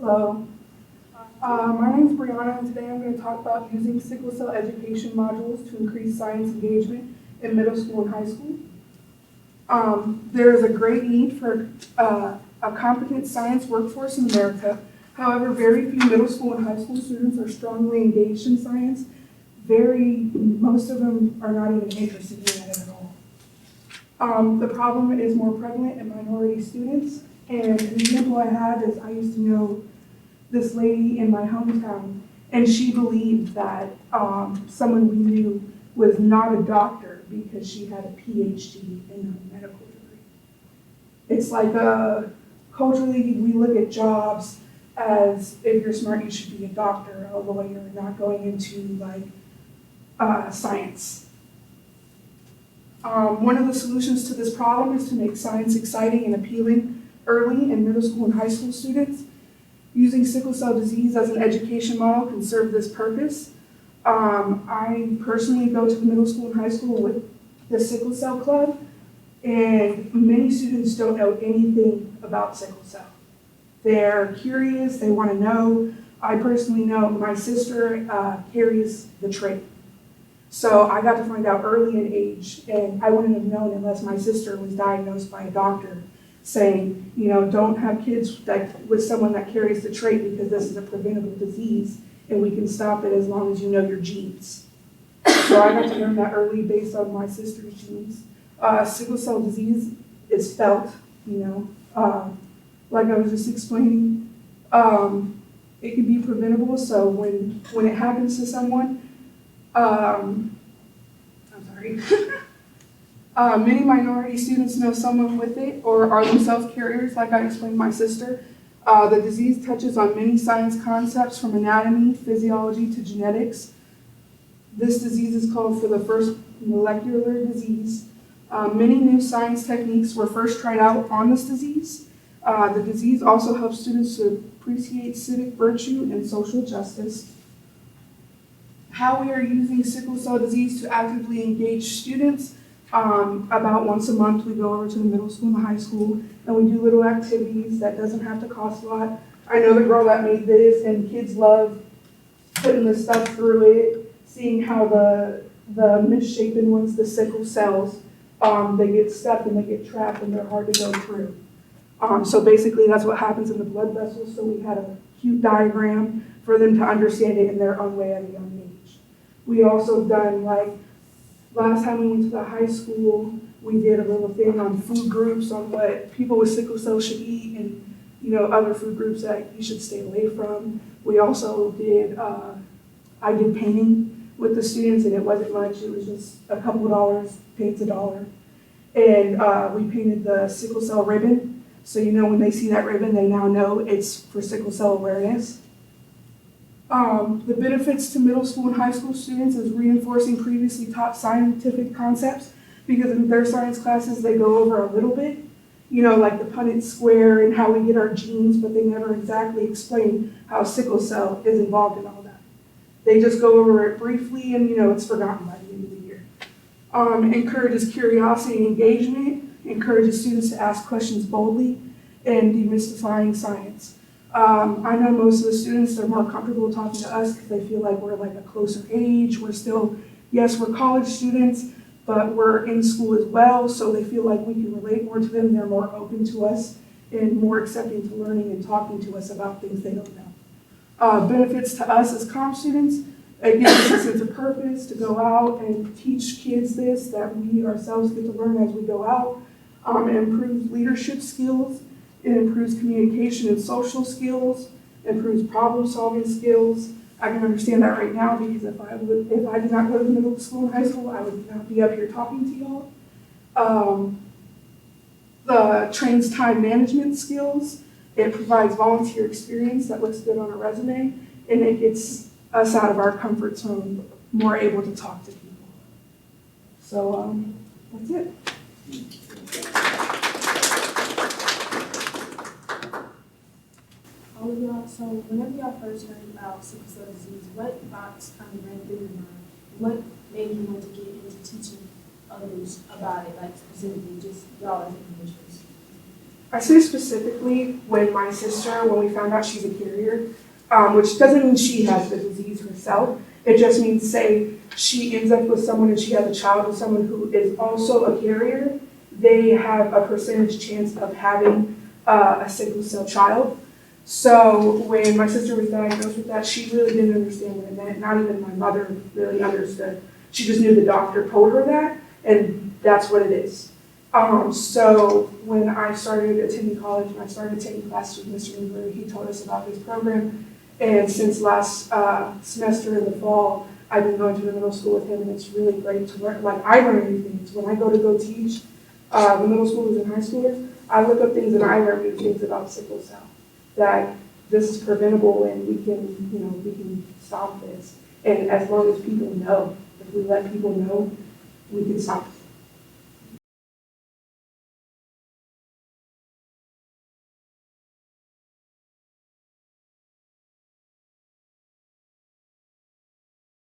Hello, my name is Brianna, and today I'm going to talk about using sickle cell education modules to increase science engagement in middle school and high school. There is a great need for a competent science workforce in America. However, very few middle school and high school students are strongly engaged in science. Most of them are not even interested in it at all. The problem is more prevalent in minority students. And an example I have is I used to know this lady in my hometown, and she believed that someone we knew was not a doctor because she had a PhD in a medical degree. It's like culturally, we look at jobs as if you're smart, you should be a doctor, a lawyer, not going into science. One of the solutions to this problem is to make science exciting and appealing early in middle school and high school students. Using sickle cell disease as an education model can serve this purpose. I personally go to the middle school and high school with the sickle cell club, and many students don't know anything about sickle cell. They're curious, they want to know. I personally know my sister carries the trait. So I got to find out early in age, and I wouldn't have known unless my sister was diagnosed by a doctor saying, don't have kids with someone that carries the trait because this is a preventable disease and we can stop it as long as you know your genes. So I got to learn that early based on my sister's genes. Sickle cell disease is felt, like I was just explaining. It can be preventable, so when it happens to someone, I'm sorry. Many minority students know someone with it or are themselves carriers, like I explained my sister. The disease touches on many science concepts from anatomy, physiology to genetics. This disease is called for the first molecular disease. Many new science techniques were first tried out on this disease. The disease also helps students to appreciate civic virtue and social justice. How we are using sickle cell disease to actively engage students. About once a month, we go over to the middle school and the high school, and we do little activities that doesn't have to cost a lot. I know the girl that made this, and kids love putting the stuff through it, seeing how the misshapen ones, the sickle cells, they get stuck and they get trapped and they're hard to go through. So basically that's what happens in the blood vessels. So we had a cute diagram for them to understand it in their own way at a young age. We also done last time we went to the high school, we did a little thing on food groups, on what people with sickle cell should eat and, other food groups that you should stay away from. We also did, I did painting with the students, and it wasn't much. It was just a couple of dollars, paint's $1. And we painted the sickle cell ribbon. So, when they see that ribbon, they now know it's for sickle cell awareness. The benefits to middle school and high school students is reinforcing previously taught scientific concepts, because in their science classes they go over a little bit, like the Punnett square and how we get our genes, but they never exactly explain how sickle cell is involved in all that. They just go over it briefly and it's forgotten by the end of the year. Encourages curiosity and engagement, encourages students to ask questions boldly, and demystifying science. I know most of the students are more comfortable talking to us because they feel like we're a closer age. We're still, yes, we're college students, but we're in school as well, so they feel like we can relate more to them. They're more open to us and more accepting to learning and talking to us about things they don't know. Benefits to us as comm students, it gives us a sense of purpose to go out and teach kids this, that we ourselves get to learn as we go out. It improves leadership skills. It improves communication and social skills, improves problem-solving skills. I can understand that right now because if I did not go to middle school and high school, I would not be up here talking to y'all. The trains time management skills. It provides volunteer experience that looks good on a resume, and it gets us out of our comfort zone, more able to talk to people. So that's it. So whenever y'all first heard about sickle cell disease, what thoughts kind of ran through your mind? What made you want to get into teaching others about it, specifically just y'all as individuals? I say specifically when my sister, when we found out she's a carrier, which doesn't mean she has the disease herself. It just means, say, she ends up with someone and she has a child with someone who is also a carrier, they have a percentage chance of having a sickle cell child. So when my sister was diagnosed with that, she really didn't understand what it meant. Not even my mother really understood. She just knew the doctor told her that, and that's what it is. So when I started attending college and I started taking classes with Mr. Newberry, he told us about this program. And since last semester in the fall, I've been going to the middle school with him, and it's really great to learn. Like, I learn new things. When I go teach the middle schoolers and high schoolers, I look up things and I learn new things about sickle cell. That this is preventable and we can stop this. And as long as people know, if we let people know, we can stop